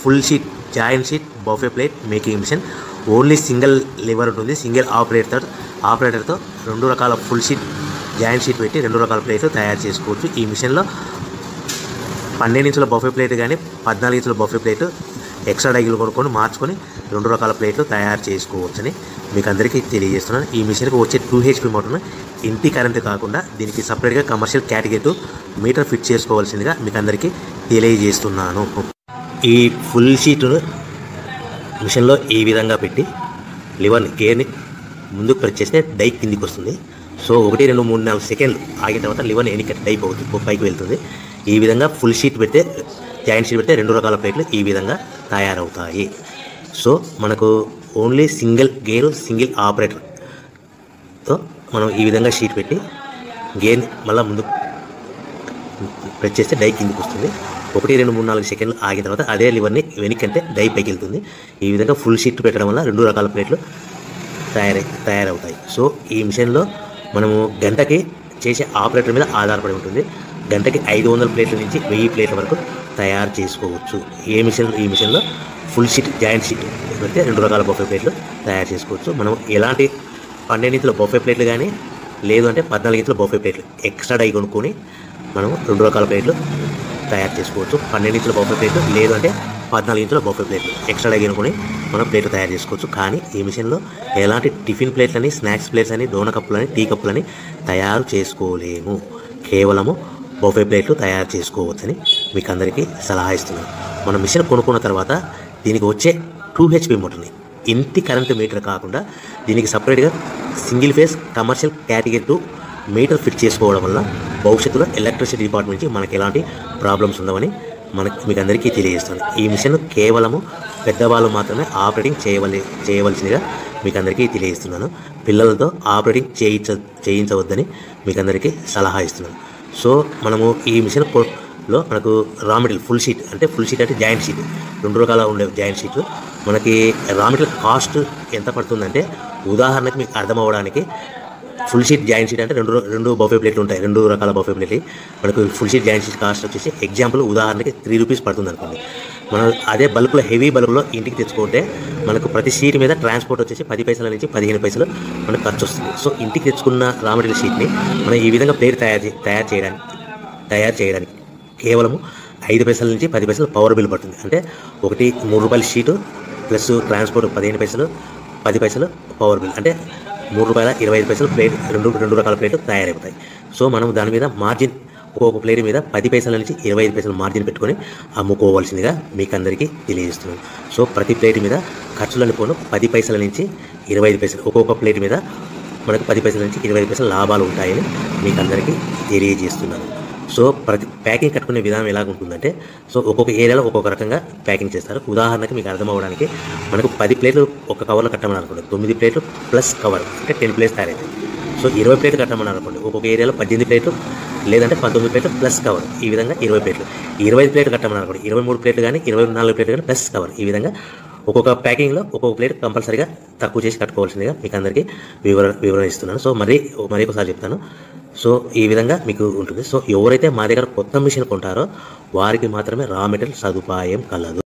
Full sheet joint sheet buffet plate making machine. Only single lever ఉంటుంది, single ఆపరేటర్తో 2 రకాల full sheet joint sheet పెట్టి 2 రకాల ప్లేట్లు తయారు చేసుకోవచ్చు. ఈ మిషన్లో 12 ఇంచుల బఫే ప్లేట్ కానీ 14 ఇంచుల బఫే ప్లేట్ ఎక్స్ట్రా డైలు కొనుక్కొని మార్చుకొని 2 రకాల ప్లేట్లు తయారు చేసుకోవచ్చని మీకు అందరికీ తెలియజేస్తున్నాను. ఈ మిషన్కి వచ్చే 2 HP మోటార్ను ఇంటి కరెంటు కాకుండా దీనికి సపరేట్గా కమర్షియల్ కేటగిరీ మీటర్ ఫిట్ చేసుకోవాల్సిందిగా మీకు అందరికీ తెలియజేస్తున్నాను. ఈ ఫుల్ షీట్ను మిషన్లో ఈ విధంగా పెట్టి లివర్ని గేర్ని ముందుకు ప్రెస్ చేస్తే డై కిందికి వస్తుంది. సో 1 2 3 4 సెకండ్లు ఆగిన తర్వాత లివర్ని ఎన్నిక డైప్ అవుతుంది, పైకి వెళ్తుంది. ఈ విధంగా ఫుల్ షీట్ పెడితే జాయింట్ షీట్ పెడితే 2 రకాల ప్లేట్లు ఈ విధంగా తయారవుతాయి. సో మనకు ఓన్లీ సింగిల్ గేరు సింగిల్ ఆపరేటర్తో మనం ఈ విధంగా షీట్ పెట్టి గేర్ని మళ్ళీ ముందు ప్రెస్ చేస్తే డై కిందికి వస్తుంది. 1 2 3 4 సెకండ్లు ఆగిన తర్వాత అదే లివర్ని వెనక్కంటే డై పైకి వెళ్తుంది. ఈ విధంగా ఫుల్ షీట్ పెట్టడం వల్ల 2 రకాల ప్లేట్లు తయారవుతాయి. సో ఈ మిషన్లో మనము గంటకి చేసే ఆపరేటర్ మీద ఆధారపడి ఉంటుంది. గంటకి 500 ప్లేట్ల నుంచి 1000 ప్లేట్ల వరకు తయారు చేసుకోవచ్చు. ఈ మిషన్లో ఫుల్ షీట్ జాయింట్ షీట్ పెడితే 2 రకాల బఫే ప్లేట్లు తయారు చేసుకోవచ్చు. మనం ఎలాంటి 12 ఇంచుల బఫే ప్లేట్లు కానీ లేదు అంటే 14 ఇంచుల బఫే ప్లేట్లు ఎక్స్ట్రా డై కొనుక్కొని మనం 2 రకాల ప్లేట్లు తయారు చేసుకోవచ్చు. 12 ఇంచుల బఫే ప్లేట్లు లేదు అంటే 14 ఇంచుల బఫే ప్లేట్లు ఎక్స్ట్రా డై కొనుక్కొని మనం ప్లేట్లు తయారు చేసుకోవచ్చు. కానీ ఈ మిషన్లో ఎలాంటి టిఫిన్ ప్లేట్లని, స్నాక్స్ ప్లేట్స్ అని, డోన కప్పులని, టీ కప్పులని తయారు చేసుకోలేము. కేవలము బఫే ప్లేట్లు తయారు చేసుకోవచ్చని మీకు అందరికీ సలహా ఇస్తున్నాను. మనం మిషన్ కొనుక్కున్న తర్వాత దీనికి వచ్చే 2 HP మోటార్ని ఇంటి కరెంటు మీటర్ కాకుండా దీనికి సపరేట్గా single phase commercial category metre fit చేసుకోవడం వల్ల భవిష్యత్తులో ఎలక్ట్రిసిటీ డిపార్ట్మెంట్ నుంచి మనకి ఎలాంటి ప్రాబ్లమ్స్ ఉండవని మీకు అందరికీ తెలియజేస్తాను. ఈ మిషన్ కేవలము పెద్దవాళ్ళు మాత్రమే ఆపరేటింగ్ చేయవలసిందిగా మీకు అందరికీ తెలియజేస్తున్నాను. పిల్లలతో ఆపరేటింగ్ చేయించవద్దని మీకు అందరికీ సలహా ఇస్తున్నాను. సో మనము ఈ మిషన్లో మనకు రా మెటీరియల్ ఫుల్ షీట్ అంటే జాయింట్ షీట్ 2 రకాల ఉండే జాయింట్ షీట్లు మనకి రా మెటీరియల్ కాస్ట్ ఎంత పడుతుందంటే ఉదాహరణకి మీకు అర్థం అవ్వడానికి ఫుల్ షీట్ జాయింట్ షీట్ అంటే రెండు బఫే ప్లేట్లు ఉంటాయి, 2 రకాల బఫే ప్లేట్లు. మనకు full sheet joint sheet cost వచ్చేసి ఎగ్జాంపుల్ ఉదాహరణకి 3 రూపీస్ పడుతుంది అనుకోండి. మనం అదే బల్క్లో హెవీ బల్క్లో ఇంటికి తెచ్చుకుంటే మనకు ప్రతి షీట్ మీద ట్రాన్స్పోర్ట్ వచ్చేసి 10 పైసల నుంచి 15 పైసలు మనకు ఖర్చు వస్తుంది. సో ఇంటికి తెచ్చుకున్న రా మెటీరియల్ షీట్ని మనం ఈ విధంగా ప్లేట్ తయారు చేయడానికి కేవలము 5 పైసల నుంచి 10 పైసలు పవర్ బిల్ పడుతుంది. అంటే ఒకటి 3 రూపాయల షీటు ప్లస్ ట్రాన్స్పోర్ట్ 15 పైసలు, 10 పైసలు పవర్ బిల్ అంటే 3 రూపాయల 25 పైసలు ప్లేట్ 2 రకాల ప్లేట్లు తయారైపోతాయి. సో మనం దాని మీద మార్జిన్ ఒక్కొక్క ప్లేట్ మీద 10 పైసల నుంచి 25 పైసలు మార్జిన్ పెట్టుకొని అమ్ముకోవాల్సిందిగా మీకు అందరికీ తెలియజేస్తున్నాను. సో ప్రతి ప్లేట్ మీద ఖర్చులను పోను 10 పైసల నుంచి 25 పైసలు ఒక్కొక్క ప్లేట్ మీద మనకు 10 పైసల నుంచి 25 పైసలు లాభాలు ఉంటాయని మీకు అందరికీ తెలియజేస్తున్నాను. సో ప్రతి ప్యాకింగ్ కట్టుకునే విధానం ఎలాగుంటుందంటే సో ఒక్కొక్క ఏరియాలో ఒక్కొక్క రకంగా ప్యాకింగ్ చేస్తారు. ఉదాహరణకి మీకు అర్థం అవ్వడానికి మనకు 10 ప్లేట్లు ఒక కవర్లో కట్టమని అనుకోండి, 9 ప్లేట్లు ప్లస్ కవర్ అంటే 10 ప్లేట్స్ తయారవుతాయి. సో 20 ప్లేట్లు కట్టమని అనుకోండి, ఒక్కొక్క ఏరియాలో 18 ప్లేట్లు లేదంటే 19 ప్లేట్లు ప్లస్ కవర్, ఈ విధంగా 20 ప్లేట్లు. 25 ప్లేట్లు కట్టమని అనుకోండి, 23 ప్లేట్లు కానీ 24 ప్లేట్లు కానీ ప్లస్ కవర్, ఈ విధంగా ఒక్కొక్క ప్యాకింగ్లో ఒక్కొక్క ప్లేట్ కంపల్సరీగా తక్కువ చేసి కట్టుకోవాల్సిందిగా మీకు అందరికీ వివరణ ఇస్తున్నాను. సో మరి ఒకసారి చెప్తాను. సో ఈ విధంగా మీకు ఉంటుంది. సో ఎవరైతే మా దగ్గర కొత్త మిషన్ కొంటారో వారికి మాత్రమే రా మెటీరియల్ సదుపాయం కలదు.